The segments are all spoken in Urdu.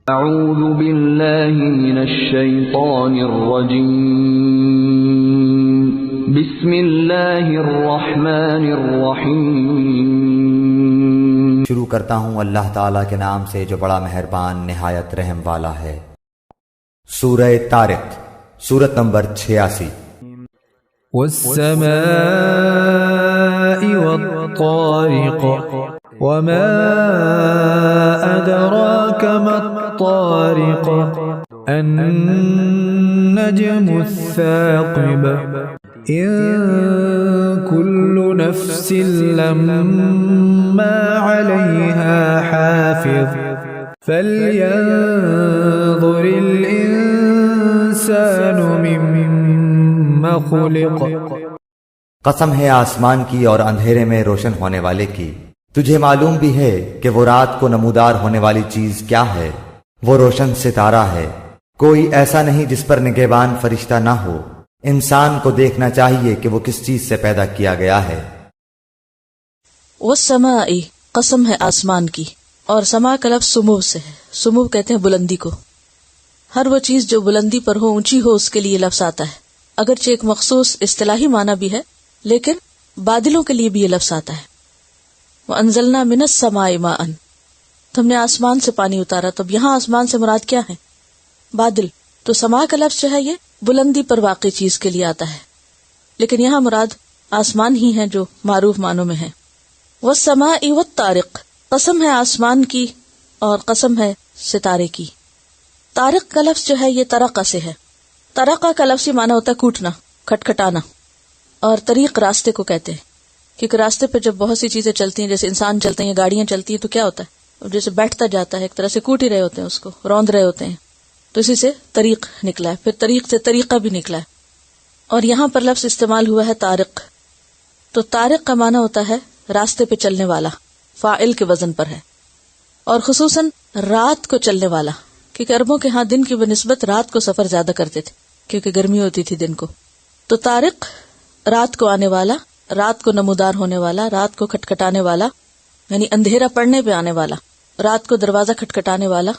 اعوذ باللہ من الشیطان الرجیم بسم اللہ الرحمن الرحیم۔ شروع کرتا ہوں اللہ تعالیٰ کے نام سے جو بڑا مہربان نہایت رحم والا ہے۔ سورہ طارق، سورت نمبر 86۔ والسماء والطارق وما أدراك ما الطارق النجم الثاقب إن كل نفس لما عليها حافظ فلينظر الإنسان مما خلق۔ قسم ہے آسمان کی اور اندھیرے میں روشن ہونے والے کی، تجھے معلوم بھی ہے کہ وہ رات کو نمودار ہونے والی چیز کیا ہے؟ وہ روشن ستارہ ہے۔ کوئی ایسا نہیں جس پر نگہبان فرشتہ نہ ہو۔ انسان کو دیکھنا چاہیے کہ وہ کس چیز سے پیدا کیا گیا ہے۔ والسماء، قسم ہے آسمان کی، اور سما کا لفظ سمو سے ہے۔ سمو کہتے ہیں بلندی کو۔ ہر وہ چیز جو بلندی پر ہو، اونچی ہو، اس کے لیے لفظ آتا ہے۔ اگرچہ ایک مخصوص اصطلاحی معنی بھی ہے، لیکن بادلوں کے لیے بھی یہ لفظ آتا ہے۔ وَأَنزَلْنَا مِنَ السَّمَاءِ مَاءً، تو ہم نے آسمان سے پانی اتارا۔ تو اب یہاں آسمان سے مراد کیا ہے؟ بادل۔ تو سما کا لفظ جو ہے یہ بلندی پر واقع چیز کے لیے آتا ہے، لیکن یہاں مراد آسمان ہی ہے جو معروف معنوں میں ہے۔ وَالسَّمَاءِ وَالطَّارِقِ، قسم ہے آسمان کی اور قسم ہے ستارے کی۔ طارق کا لفظ جو ہے یہ طرقہ سے ہے۔ طرقہ کا لفظی معنی ہوتا ہے کوٹنا، کھٹکھٹانا، اور طریق راستے کو کہتے ہیں، کیونکہ راستے پہ جب بہت سی چیزیں چلتی ہیں، جیسے انسان چلتے ہیں، گاڑیاں چلتی ہیں، تو کیا ہوتا ہے؟ جیسے بیٹھتا جاتا ہے، ایک طرح سے کوٹ ہی رہے ہوتے ہیں، اس کو روند رہے ہوتے ہیں، تو اسی سے طریق نکلا ہے، پھر طریق سے طریقہ بھی نکلا ہے۔ اور یہاں پر لفظ استعمال ہوا ہے طارق۔ تو طارق کا معنی ہوتا ہے راستے پہ چلنے والا، فاعل کے وزن پر ہے، اور خصوصاً رات کو چلنے والا، کیونکہ عربوں کے ہاں دن کی بنسبت رات کو سفر زیادہ کرتے تھے، کیونکہ گرمی ہوتی تھی دن کو۔ تو طارق رات کو آنے والا، رات کو نمودار ہونے والا، رات کو کھٹکھٹانے والا، یعنی اندھیرا پڑنے پہ آنے والا، رات کو دروازہ کھٹکھٹانے والا،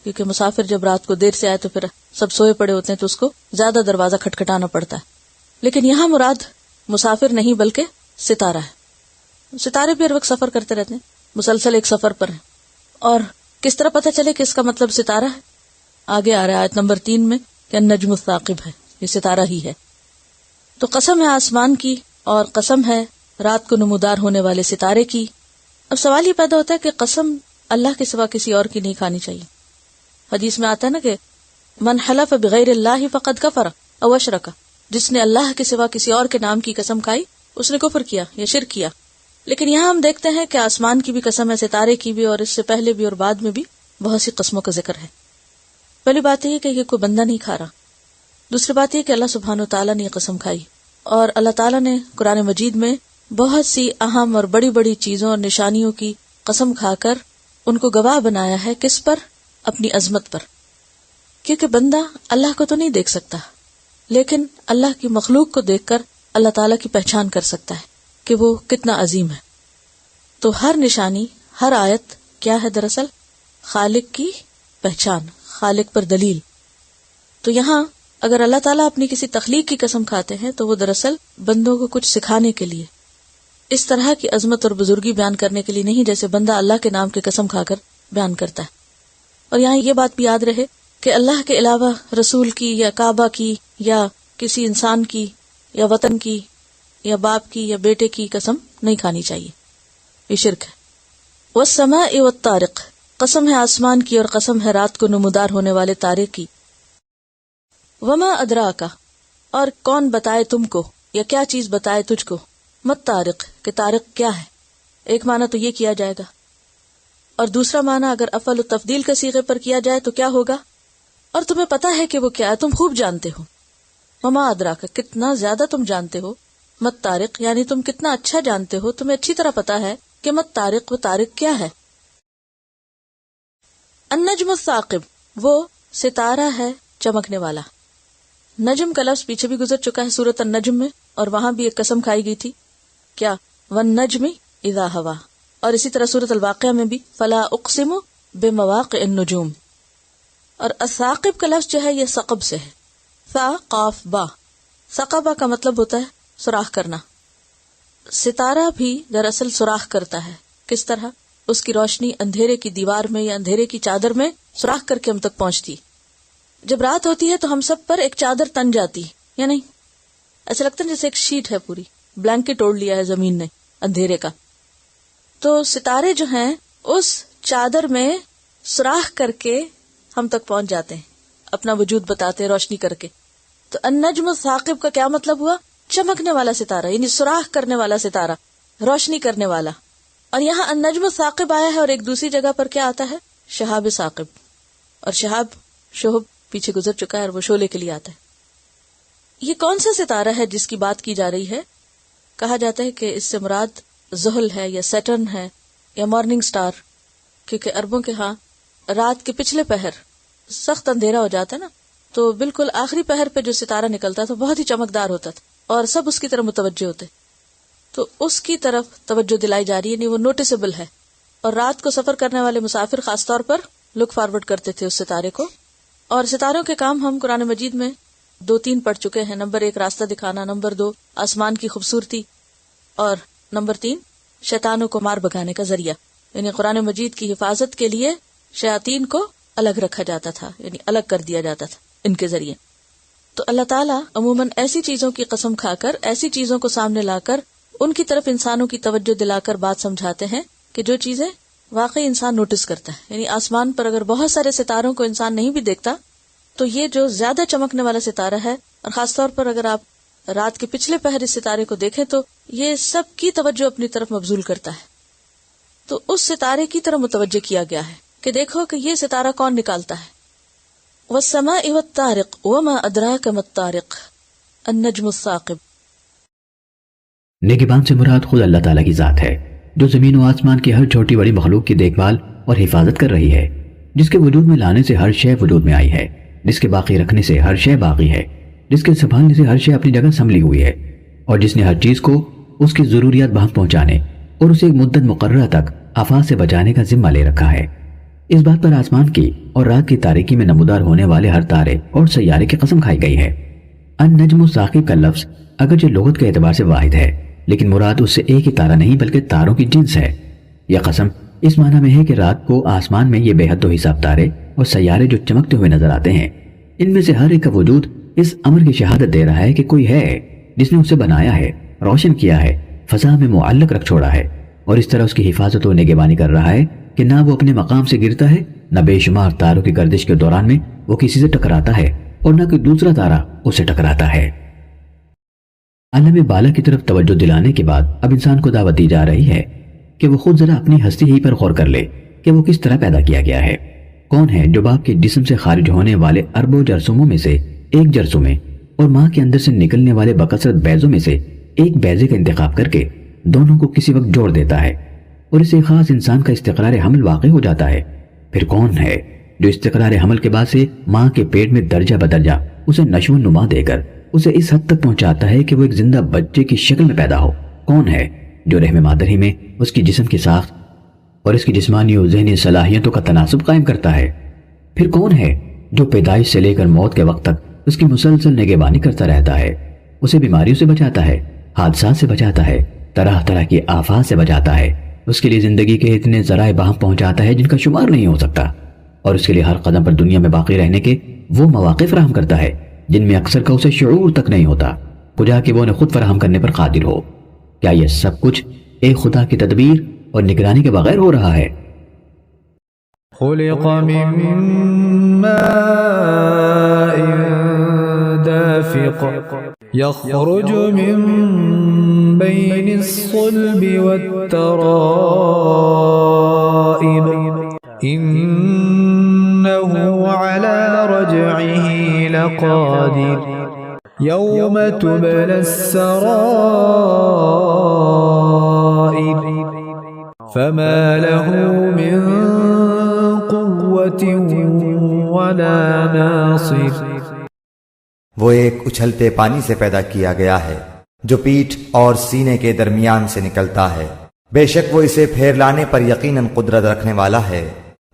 کیونکہ مسافر جب رات کو دیر سے آئے تو پھر سب سوئے پڑے ہوتے ہیں، تو اس کو زیادہ دروازہ کھٹکھٹانا پڑتا ہے۔ لیکن یہاں مراد مسافر نہیں بلکہ ستارہ ہے۔ ستارے بھی ہر وقت سفر کرتے رہتے ہیں، مسلسل ایک سفر پر ہیں۔ اور کس طرح پتہ چلے کہ اس کا مطلب ستارہ ہے؟ آگے آ رہا ہے آیت نمبر 3 میں کہ النجم الثاقب ہے، یہ ستارہ ہی ہے۔ تو قسم ہے آسمان کی اور قسم ہے رات کو نمودار ہونے والے ستارے کی۔ اب سوال یہ پیدا ہوتا ہے کہ قسم اللہ کے سوا کسی اور کی نہیں کھانی چاہیے۔ حدیث میں آتا ہے نا کہ من حلف بغیر اللہ فقد کفر او اشرک، جس نے اللہ کے سوا کسی اور کے نام کی قسم کھائی اس نے کفر کیا یا شرک کیا۔ لیکن یہاں ہم دیکھتے ہیں کہ آسمان کی بھی قسم ہے، ستارے کی بھی، اور اس سے پہلے بھی اور بعد میں بھی بہت سی قسموں کا ذکر ہے۔ پہلی بات یہ کہ یہ کوئی بندہ نہیں کھا رہا۔ دوسری بات یہ کہ اللہ سبحانہ وتعالیٰ نے یہ قسم کھائی، اور اللہ تعالیٰ نے قرآن مجید میں بہت سی اہم اور بڑی بڑی چیزوں اور نشانیوں کی قسم کھا کر ان کو گواہ بنایا ہے۔ کس پر؟ اپنی عظمت پر۔ کیونکہ بندہ اللہ کو تو نہیں دیکھ سکتا، لیکن اللہ کی مخلوق کو دیکھ کر اللہ تعالیٰ کی پہچان کر سکتا ہے کہ وہ کتنا عظیم ہے۔ تو ہر نشانی، ہر آیت کیا ہے؟ دراصل خالق کی پہچان، خالق پر دلیل۔ تو یہاں اگر اللہ تعالیٰ اپنی کسی تخلیق کی قسم کھاتے ہیں تو وہ دراصل بندوں کو کچھ سکھانے کے لیے، اس طرح کی عظمت اور بزرگی بیان کرنے کے لیے نہیں جیسے بندہ اللہ کے نام کی قسم کھا کر بیان کرتا ہے۔ اور یہاں یہ بات بھی یاد رہے کہ اللہ کے علاوہ رسول کی یا کعبہ کی یا کسی انسان کی یا وطن کی یا باپ کی یا بیٹے کی قسم نہیں کھانی چاہیے، یہ شرک ہے۔ والسماء والطارق، قسم ہے آسمان کی اور قسم ہے رات کو نمودار ہونے والے تارے کی۔ وما ادراک، اور کون بتائے تم کو، یا کیا چیز بتائے تجھ کو، مت طارق، کہ طارق کیا ہے۔ ایک معنی تو یہ کیا جائے گا، اور دوسرا معنی اگر افعل التفضیل کے صیغے پر کیا جائے تو کیا ہوگا؟ اور تمہیں پتا ہے کہ وہ کیا ہے، تم خوب جانتے ہو۔ وما ادراک، کتنا زیادہ تم جانتے ہو۔ مت طارق، یعنی تم کتنا اچھا جانتے ہو، تمہیں اچھی طرح پتا ہے کہ مت طارق، وہ طارق کیا ہے۔ النجم الثاقب، وہ ستارہ ہے چمکنے والا۔ نجم کا لفظ پیچھے بھی گزر چکا ہے سورۃ النجم میں، اور وہاں بھی ایک قسم کھائی گئی تھی، کیا؟ والنجم اذا ہوا۔ اور اسی طرح سورۃ الواقعہ میں بھی فلا اقسم بمواقع النجوم، اور الثاقب کا لفظ جو ہے یہ ثقب سے ہے، ثا قاف با، ثقبہ کا مطلب ہوتا ہے سوراخ کرنا۔ ستارہ بھی دراصل سوراخ کرتا ہے، کس طرح؟ اس کی روشنی اندھیرے کی دیوار میں یا اندھیرے کی چادر میں سوراخ کر کے ہم تک پہنچتی۔ جب رات ہوتی ہے تو ہم سب پر ایک چادر تن جاتی یا نہیں؟ ایسا لگتا ہے جیسے ایک شیٹ ہے، پوری بلینکٹ اوڑھ لیا ہے زمین نے اندھیرے کا۔ تو ستارے جو ہیں اس چادر میں سوراخ کر کے ہم تک پہنچ جاتے ہیں، اپنا وجود بتاتے ہیں روشنی کر کے۔ تو النجم الثاقب کا کیا مطلب ہوا؟ چمکنے والا ستارہ، یعنی سوراخ کرنے والا ستارہ، روشنی کرنے والا۔ اور یہاں النجم الثاقب آیا ہے، اور ایک دوسری جگہ پر کیا آتا ہے؟ شہاب ثاقب، اور شہب پیچھے گزر چکا ہے اور وہ شعلے کے لیے آتا ہے۔ یہ کون سا ستارہ ہے جس کی بات کی جا رہی ہے؟ کہا جاتا ہے کہ اس سے مراد زحل ہے یا سیٹرن ہے یا مارننگ سٹار، کیونکہ عربوں کے ہاں رات کے پچھلے پہر سخت اندھیرا ہو جاتا ہے نا، تو بالکل آخری پہر پہ جو ستارہ نکلتا تھا بہت ہی چمکدار ہوتا تھا اور سب اس کی طرف متوجہ ہوتے، تو اس کی طرف توجہ دلائی جا رہی ہے، یعنی وہ نوٹسبل ہے۔ اور رات کو سفر کرنے والے مسافر خاص طور پر لک فارورڈ کرتے تھے اس ستارے کو۔ اور ستاروں کے کام ہم قرآن مجید میں 2-3 پڑھ چکے ہیں۔ نمبر 1 راستہ دکھانا، نمبر 2 آسمان کی خوبصورتی، اور نمبر 3 شیطانوں کو مار بھگانے کا ذریعہ، یعنی قرآن مجید کی حفاظت کے لیے شیاطین کو الگ رکھا جاتا تھا، یعنی الگ کر دیا جاتا تھا ان کے ذریعے۔ تو اللہ تعالیٰ عموماً ایسی چیزوں کی قسم کھا کر، ایسی چیزوں کو سامنے لا کر ان کی طرف انسانوں کی توجہ دلا کر بات سمجھاتے ہیں کہ جو چیزیں واقعی انسان نوٹس کرتا ہے۔ یعنی آسمان پر اگر بہت سارے ستاروں کو انسان نہیں بھی دیکھتا تو یہ جو زیادہ چمکنے والا ستارہ ہے، اور خاص طور پر اگر آپ رات کے پچھلے پہر اس ستارے کو دیکھیں تو یہ سب کی توجہ اپنی طرف مبذول کرتا ہے۔ تو اس ستارے کی طرف متوجہ کیا گیا ہے کہ دیکھو کہ یہ ستارہ کون نکالتا ہے۔ والسماء والطارق وما ادراک ما الطارق النجم الثاقب۔ نگہبان سے مراد خود اللہ تعالیٰ کی ذات ہے، جو زمین و آسمان کی ہر چھوٹی بڑی مخلوق کی دیکھ بھال اور حفاظت کر رہی ہے، جس کے وجود میں لانے سے ہر شے وجود میں آئی ہے، جس کے باقی رکھنے سے ہر شے باقی ہے، جس کے سنبھالنے سے ہر شے اپنی جگہ سنبھلی ہوئی ہے، اور جس نے ہر چیز کو اس کی ضروریات بہم پہنچانے اور اسے ایک مدت مقررہ تک آفات سے بچانے کا ذمہ لے رکھا ہے۔ اس بات پر آسمان کی اور رات کی تاریکی میں نمودار ہونے والے ہر تارے اور سیارے کی قسم کھائی گئی ہے۔ النجم الثاقب کا لفظ اگرچہ لغت کے اعتبار سے واحد ہے، لیکن مراد اس سے ایک ہی تارہ نہیں بلکہ تاروں کی جنس ہے۔ یہ قسم اس معنی میں ہے کہ رات کو آسمان میں یہ بے حد و حساب تارے اور سیارے جو چمکتے ہوئے نظر آتے ہیں، ان میں سے ہر ایک کا وجود اس امر کی شہادت دے رہا ہے کہ کوئی ہے جس نے اسے بنایا ہے، روشن کیا ہے، فضا میں معلق رکھ چھوڑا ہے، اور اس طرح اس کی حفاظت و نگہبانی کر رہا ہے کہ نہ وہ اپنے مقام سے گرتا ہے، نہ بے شمار تاروں کی گردش کے دوران میں وہ کسی سے ٹکراتا ہے، اور نہ کوئی دوسرا تارہ اسے ٹکراتا ہے۔ عالم بالا کی طرف توجہ دلانے کے بعد اب انسان کو دعوت دی جا رہی ہے کہ وہ خود ذرا اپنی ہستی ہی پر غور کر لے کہ وہ کس طرح پیدا کیا گیا ہے۔ کون ہے جو باپ کے جسم سے خارج ہونے والے اربوں جرثوموں میں سے ایک جرثومے اور ماں کے اندر سے نکلنے والے بکثرت بیضوں میں سے ایک بیضے کا انتخاب کر کے دونوں کو کسی وقت جوڑ دیتا ہے اور اسے خاص انسان کا استقرار حمل واقع ہو جاتا ہے؟ پھر کون ہے جو استقرار حمل کے بعد سے ماں کے پیٹ میں درجہ بدرجہ اسے نشو و نما دے کر اسے اس حد تک پہنچاتا ہے کہ وہ ایک زندہ بچے کی شکل میں پیدا ہو؟ کون ہے جو رحم مادر ہی میں اس کی جسم کی ساخت اور اس کی جسمانی و ذہنی صلاحیتوں کا تناسب قائم کرتا ہے؟ پھر کون ہے جو پیدائش سے لے کر موت کے وقت تک اس کی مسلسل نگہبانی کرتا رہتا ہے، اسے بیماریوں سے بچاتا ہے، حادثات سے بچاتا ہے، طرح طرح کی آفات سے بچاتا ہے، اس کے لیے زندگی کے اتنے ذرائع باہم پہنچاتا ہے جن کا شمار نہیں ہو سکتا، اور اس کے لیے ہر قدم پر دنیا میں باقی رہنے کے وہ مواقع فراہم کرتا ہے جن میں اکثر کا اسے شعور تک نہیں ہوتا، کجا کہ وہ انہیں خود فراہم کرنے پر قادر ہو۔ کیا یہ سب کچھ ایک خدا کی تدبیر اور نگرانی کے بغیر ہو رہا ہے؟ خلق من ماء دافق يخرج من بين الصلب والترائب إنه على رجعه لقادر يوم تبلى السرائر فما له من قوة ولا ناصر۔ وہ ایک اچھلتے پانی سے پیدا کیا گیا ہے جو پیٹھ اور سینے کے درمیان سے نکلتا ہے، بے شک وہ اسے پھیر لانے پر یقیناً قدرت رکھنے والا ہے۔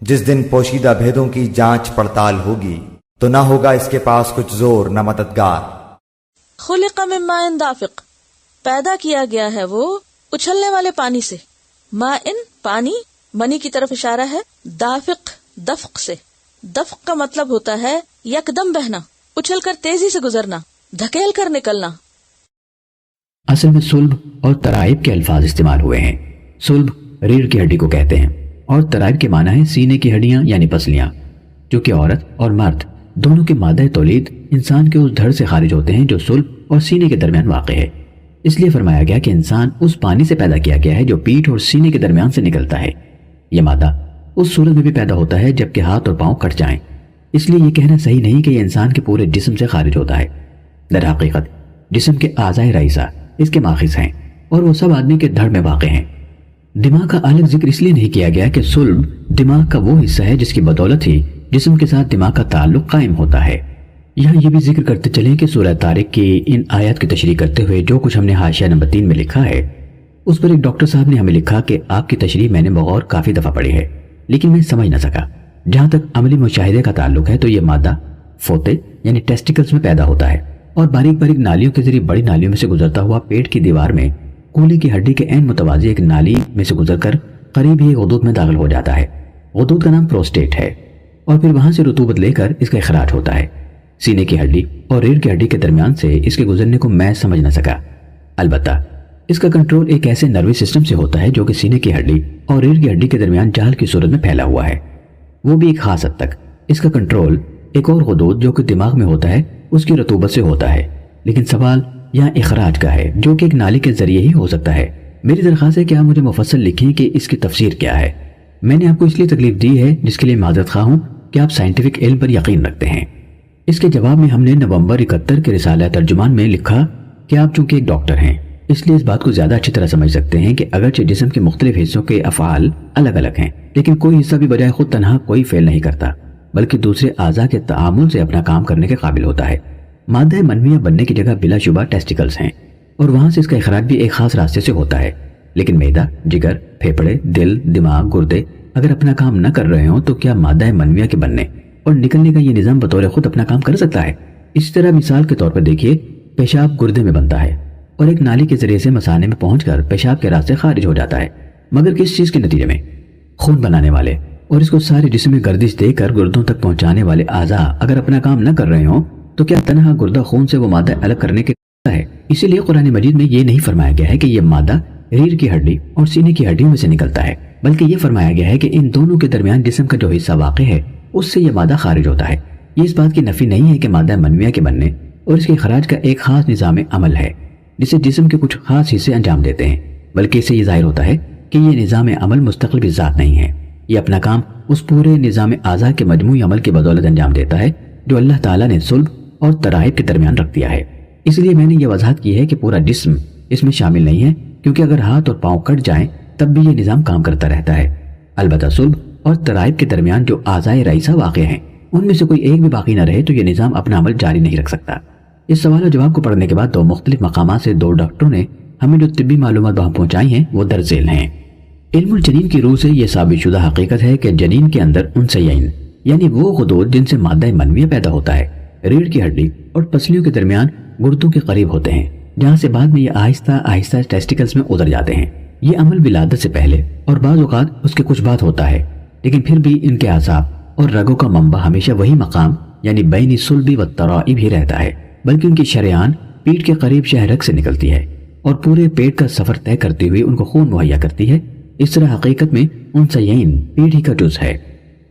جس دن پوشیدہ بھیدوں کی جانچ پڑتال ہوگی تو نہ ہوگا اس کے پاس کچھ زور نہ مددگار۔ خلق من ماء دافق، پیدا کیا گیا ہے وہ اچھلنے والے پانی سے، ماء پانی، منی کی طرف اشارہ ہے، دافق دفق سے، دفق کا مطلب ہوتا ہے یکدم بہنا، اچھل کر تیزی سے گزرنا، دھکیل کر نکلنا۔ اصل میں صلب اور ترائب کے الفاظ استعمال ہوئے ہیں۔ صلب ریڑھ کی ہڈی کو کہتے ہیں اور ترائب کے معنی ہے سینے کی ہڈیاں یعنی پسلیاں، جو کہ عورت اور مرد دونوں کے مادہ تولید انسان کے اس دھڑ سے خارج ہوتے ہیں جو صلب اور سینے کے درمیان واقع ہے۔ اس لیے فرمایا گیا کہ انسان اس پانی سے پیدا کیا گیا ہے جو پیٹھ اور سینے کے درمیان سے نکلتا ہے۔ یہ مادہ اس صورت میں بھی پیدا ہوتا ہے جبکہ ہاتھ اور پاؤں کٹ جائیں، اس لیے یہ کہنا صحیح نہیں کہ یہ انسان کے پورے جسم سے خارج ہوتا ہے۔ در حقیقت جسم کے اعضائے رئیسہ اس کے ماخذ ہیں اور وہ سب آدمی کے دھڑ میں واقع ہیں۔ دماغ کا الگ ذکر اس لیے نہیں کیا گیا کہ صلب دماغ کا وہ حصہ ہے جس کی بدولت ہی جسم کے ساتھ دماغ کا تعلق قائم ہوتا ہے۔ یہاں یہ بھی ذکر کرتے چلیں کہ سورہ طارق کی ان آیات کی تشریح کرتے ہوئے جو کچھ ہم نے حاشیہ نمبر 3 میں لکھا ہے، اس پر ایک ڈاکٹر صاحب نے ہمیں لکھا کہ آپ کی تشریح میں نے بغور کافی دفعہ پڑھی ہے لیکن میں سمجھ نہ سکا۔ جہاں تک عملی مشاہدے کا تعلق ہے تو یہ مادہ فوتے یعنی ٹیسٹیکلز میں پیدا ہوتا ہے اور باریک باریک نالیوں کے ذریعے بڑی نالیوں میں سے گزرتا ہوا پیٹ کی دیوار میں کولی کی ہڈی کے عین متوازی ایک نالی میں سے گزر کر قریب ہی غدود میں داخل ہو جاتا ہے۔ غدود کا نام پروسٹیٹ ہے اور پھر وہاں سے رطوبت لے کر اس کا اخراج ہوتا ہے۔ سینے کی ہڈی اور ریڑھ کی ہڈی کے درمیان سے اس کے گزرنے کو میں سمجھ نہ سکا۔ البتہ اس کا کنٹرول ایک ایسے نروی سسٹم سے ہوتا ہے جو کہ سینے کی ہڈی اور ریڑھ کی ہڈی کے درمیان جال کی صورت میں پھیلا ہوا ہے، وہ بھی ایک خاص حد تک۔ اس کا کنٹرول ایک اور غدود جو کہ دماغ میں ہوتا ہے اس کی رطوبت سے ہوتا ہے، لیکن سوال یہاں اخراج کا ہے جو کہ ایک نالی کے ذریعے ہی ہو سکتا ہے۔ میری درخواست ہے کہ آپ مجھے مفصل لکھیں کہ اس کی تفسیر کیا ہے۔ میں نے آپ کو اس لیے تکلیف دی ہے جس کے لیے معذرت خواہ ہوں کہ آپ سائنٹیفک علم پر یقین رکھتے ہیں۔ اس کے جواب میں ہم نے نومبر 71 کے رسالہ ترجمان میں لکھا کہ آپ چونکہ ایک ڈاکٹر ہیں اس لیے اس بات کو زیادہ اچھی طرح سمجھ سکتے ہیں کہ اگرچہ جسم کے مختلف حصوں کے افعال الگ الگ ہیں لیکن کوئی حصہ بھی بجائے خود تنہا کوئی فعل نہیں کرتا بلکہ دوسرے اعضاء کے تعامل سے اپنا کام کرنے کے قابل ہوتا ہے۔ مادہ منویہ بننے کی جگہ بلا شبہ ٹیسٹیکلز ہیں اور وہاں سے اس کا اخراج بھی ایک خاص راستے سے ہوتا ہے، لیکن معدہ، جگر، پھیپھڑے، دل، دماغ، گردے اگر اپنا کام نہ کر رہے ہوں تو کیا مادہ منویہ کے بننے اور نکلنے کا یہ نظام بطور خود اپنا کام کر سکتا ہے؟ اسی طرح مثال کے طور پر دیکھیے، پیشاب گردے میں بنتا ہے اور ایک نالی کے ذریعے سے مثانے میں پہنچ کر پیشاب کے راستے خارج ہو جاتا ہے، مگر کس چیز کے نتیجے میں؟ خون بنانے والے اور اس کو سارے جسم میں گردش دے کر گردوں تک پہنچانے والے اعضاء اگر اپنا کام نہ کر رہے ہوں تو کیا تنہا گردہ خون سے وہ مادہ الگ کرنے کے ہے؟ اسی لیے قرآن مجید میں یہ نہیں فرمایا گیا ہے کہ یہ مادہ ریڑھ کی ہڈی اور سینے کی ہڈیوں میں سے نکلتا ہے، بلکہ یہ فرمایا گیا ہے کہ ان دونوں کے درمیان جسم کا جو حصہ واقع ہے اس سے یہ مادہ خارج ہوتا ہے۔ یہ اس بات کی نفی نہیں ہے کہ مادہ منویہ کے بننے اور اس کے اخراج کا ایک خاص نظام عمل ہے جسے جسم کے کچھ خاص حصے انجام دیتے ہیں، بلکہ اس سے یہ ظاہر ہوتا ہے کہ یہ نظام عمل مستقل بھی ذات نہیں ہے، یہ اپنا کام اس پورے نظام اعضاء کے مجموعی عمل کی بدولت انجام دیتا ہے جو اللہ تعالیٰ نے صلب اور ترائب کے درمیان رکھ دیا ہے۔ اس لیے میں نے یہ وضاحت کی ہے کہ پورا جسم اس میں شامل نہیں ہے، کیونکہ اگر ہاتھ اور پاؤں کٹ جائیں تب بھی یہ نظام کام کرتا رہتا ہے۔ البتہ صلب اور ترائب کے درمیان جو اعضائے رئیسہ واقع ہیں ان میں سے کوئی ایک بھی باقی نہ رہے تو یہ نظام اپنا عمل جاری نہیں رکھ سکتا۔ اس سوال و جواب کو پڑھنے کے بعد دو مختلف مقامات سے دو ڈاکٹروں نے ہمیں جو طبی معلومات وہاں پہنچائی ہیں وہ درج ذیل ہیں۔ علم الجنین کی روح سے یہ ثابت شدہ حقیقت ہے کہ جنین کے اندر انثیین یعنی وہ غدود جن سے مادہ منویہ پیدا ہوتا ہے ریڑھ کی ہڈی اور پسلیوں کے درمیان گردوں کے قریب ہوتے ہیں، جہاں سے بعد میں یہ آہستہ آہستہ ٹیسٹیکلز میں اتر جاتے ہیں۔ یہ عمل ولادت سے پہلے اور بعض اوقات اس کے کچھ بعد ہوتا ہے، لیکن پھر بھی ان کے اعصاب اور رگوں کا منبع ہمیشہ وہی مقام یعنی بین صلبی و ترائب ہی رہتا ہے، بلکہ ان کی شریان پیٹ کے قریب شہ رگ سے نکلتی ہے اور پورے پیٹ کا سفر طے کرتے ہوئے ان کو خون مہیا کرتی ہے۔ اس طرح حقیقت میں انثیین پیٹ ہی کا جز ہے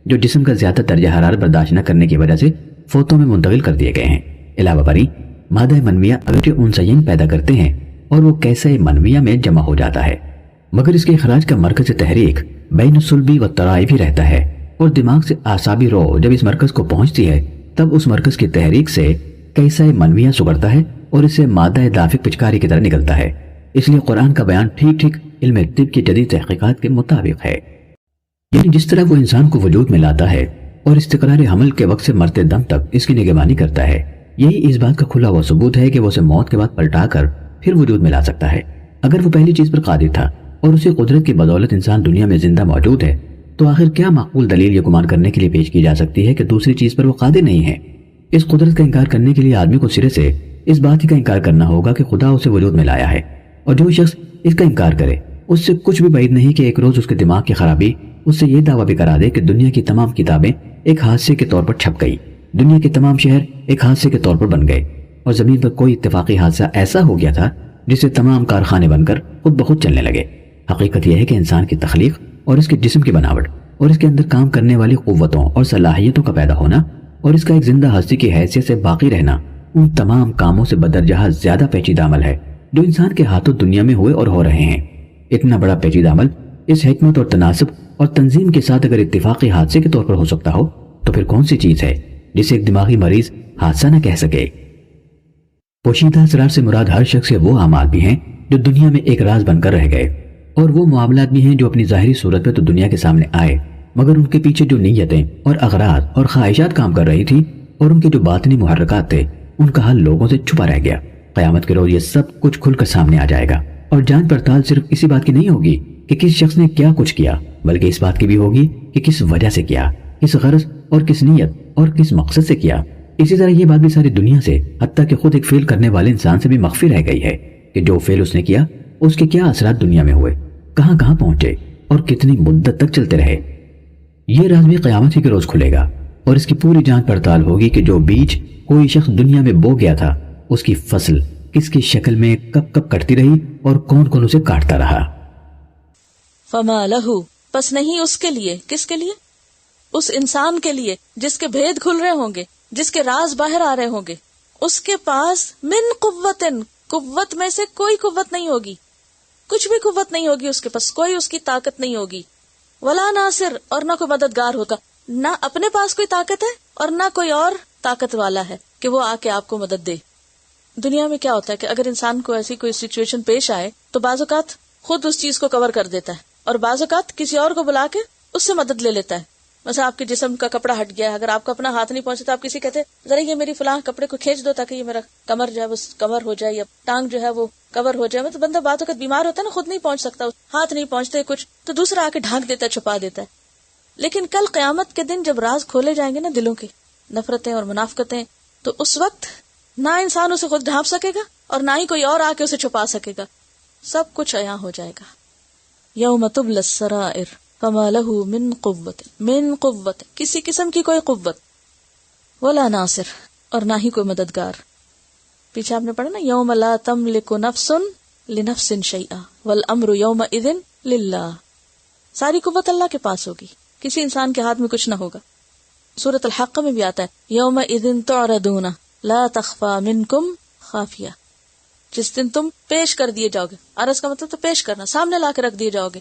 جو جسم کا زیادہ درجہ حرارت برداشت نہ کرنے کی وجہ سے فوتوں میں منتقل کر دیے گئے ہیں۔ علاوہ بری مادہ منویہ اگرچہ انثیین پیدا کرتے ہیں اور وہ کیسے منویہ میں جمع ہو جاتا ہے، مگر اس کے اخراج کا مرکز تحریک بین صلبی و ترائب ہی رہتا ہے، اور دماغ سے اعصابی رو جب اس مرکز کو پہنچتی ہے تب اس مرکز کی تحریک سے کیسا منویہ سگڑتا ہے اور اسے مادہ دافق پچکاری کی طرح نکلتا ہے۔ اس لیے قرآن کا بیان ٹھیک ٹھیک علم طب کی جدید تحقیقات کے مطابق ہے، یعنی جس طرح وہ انسان کو وجود میں لاتا ہے اور استقرار حمل کے وقت سے مرتے دم تک اس کی نگہبانی کرتا ہے، یہی اس بات کا کھلا ہوا ثبوت ہے کہ وہ اسے موت کے بعد پلٹا کر پھر وجود میں لا سکتا ہے۔ اگر وہ پہلی چیز پر قادر تھا اور اسی قدرت کی بدولت انسان دنیا میں زندہ موجود ہے تو آخر کیا معقول دلیل یہ گمان کرنے کے لیے پیش کی جا سکتی ہے کہ دوسری چیز پر وہ قادر نہیں ہے؟ اس قدرت کا انکار کرنے کے لیے آدمی کو سرے سے اس بات ہی کا انکار کرنا ہوگا کہ خدا اسے وجود میں لایا ہے، اور جو شخص اس کا انکار کرے اس سے کچھ بھی بعید نہیں کہ ایک روز اس کے دماغ کی خرابی اس سے یہ دعویٰ بھی کرا دے کہ دنیا کی تمام کتابیں ایک حادثے کے طور پر چھپ گئی، دنیا کے تمام شہر ایک حادثے کے طور پر بن گئے، اور زمین پر کوئی اتفاقی حادثہ ایسا ہو گیا تھا جس سے تمام کارخانے بن کر خود بخود چلنے لگے۔ حقیقت یہ ہے کہ انسان کی تخلیق اور اس کے جسم کی بناوٹ اور اس کے اندر کام کرنے والی قوتوں اور صلاحیتوں کا پیدا ہونا اور اس کا ایک زندہ ہستی کی حیثیت سے باقی رہنا ان تمام کاموں سے بدرجہ زیادہ پیچیدہ عمل ہے جو انسان کے ہاتھوں دنیا میں ہوئے اور ہو رہے ہیں۔ اتنا بڑا پیچیدہ عمل اس حکمت اور تناسب اور تنظیم کے ساتھ اگر اتفاقی حادثے کے طور پر ہو سکتا ہو تو پھر کون سی چیز ہے جسے ایک دماغی مریض حادثہ نہ کہہ سکے؟ پوشیدہ اسرار سے مراد ہر شخص کے وہ اعمال بھی ہیں جو دنیا میں ایک راز بن کر رہ گئے، اور وہ معاملات بھی ہیں جو اپنی ظاہری صورت پہ تو دنیا کے سامنے آئے مگر ان کے پیچھے جو نیتیں اور اغراض اور خواہشات کام کر رہی تھی اور ان کے جو باطنی محرکات تھے ان کا حل لوگوں سے چھپا رہ گیا۔ قیامت کے روز یہ سب کچھ کھل کر سامنے آ جائے گا، اور جانچ پڑتال صرف اسی بات کی نہیں ہوگی کہ کس شخص نے کیا کچھ کیا، بلکہ اس بات کی بھی ہوگی کہ کس وجہ سے کیا، کس غرض اور کس نیت اور کس مقصد سے کیا۔ اسی طرح یہ بات بھی ساری دنیا سے حتیٰ کہ خود ایک فعل کرنے والے انسان سے بھی مخفی رہ گئی ہے کہ جو فعل اس نے کیا اس کے کیا اثرات دنیا میں ہوئے، کہاں کہاں پہنچے اور کتنی مدت تک چلتے رہے۔ یہ راز بھی قیامت ہی کے روز کھلے گا، اور اس کی پوری جانچ پڑتال ہوگی کہ جو بیج کوئی شخص دنیا میں بو گیا تھا اس کی فصل کس کی شکل میں کب کب کٹتی رہی اور کون کون اسے کاٹتا رہا۔ فما لہو، پس نہیں اس کے لیے، کس کے لیے؟ اس انسان کے لیے جس کے بھید کھل رہے ہوں گے، جس کے راز باہر آ رہے ہوں گے، اس کے پاس من قوتن، قوت میں سے کوئی قوت نہیں ہوگی، کچھ بھی قوت نہیں ہوگی اس کے پاس، کوئی اس کی طاقت نہیں ہوگی، ولا ناصر، اور نہ کوئی مددگار ہوگا، نہ اپنے پاس کوئی طاقت ہے اور نہ کوئی اور طاقت والا ہے کہ وہ آ کے آپ کو مدد دے۔ دنیا میں کیا ہوتا ہے کہ اگر انسان کو ایسی کوئی سچویشن پیش آئے تو بعض اوقات خود اس چیز کو کور کر دیتا ہے، اور بعض اوقات کسی اور کو بلا کے اس سے مدد لے لیتا ہے۔ مثلا آپ کے جسم کا کپڑا ہٹ گیا ہے، اگر آپ کو اپنا ہاتھ نہیں پہنچتا آپ کسی کہتے ذرا یہ میری فلاں کپڑے کو کھینچ دو تاکہ یہ میرا کمر جو ہے وہ کور ہو جائے یا ٹانگ جو ہے وہ کور ہو جائے۔ مطلب بندہ بعض اوقات بیمار ہوتا ہے نا، خود نہیں پہنچ سکتا، ہاتھ نہیں پہنچتے کچھ، تو دوسرا آ کے ڈھانک دیتا ہے، چھپا دیتا ہے۔ لیکن کل قیامت کے دن جب راز کھولے جائیں گے نا دلوں کے، نفرتیں اور منافقتیں، تو اس وقت نہ انسان اسے خود ڈھانپ سکے گا اور نہ ہی کوئی اور آ کے اسے چھپا سکے گا، سب کچھ عیاں ہو جائے گا۔ یوم تبلی السرائر فما لہ من قوت، کسی قسم کی کوئی قوت، ولا ناصر، اور نہ ہی کوئی مددگار۔ پیچھے آپ نے پڑھا نا، یوم لا تملک نفس لنفس شیئا والامر یومئذ للہ، ساری قوت اللہ کے پاس ہوگی، کسی انسان کے ہاتھ میں کچھ نہ ہوگا۔ سورۃ الحق میں بھی آتا ہے یومئذ تعرضون لا تخفی منکم خافیہ، جس دن تم پیش کر دیے جاؤ گے، عرض کا مطلب تو پیش کرنا، سامنے لا کے رکھ دیے جاؤ گے،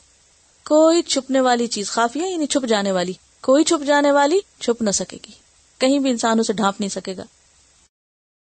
کوئی چھپنے والی چیز، خافیہ یعنی چھپ جانے والی، کوئی چھپ جانے والی چھپ نہ سکے گی، کہیں بھی انسان اسے ڈھانپ نہیں سکے گا۔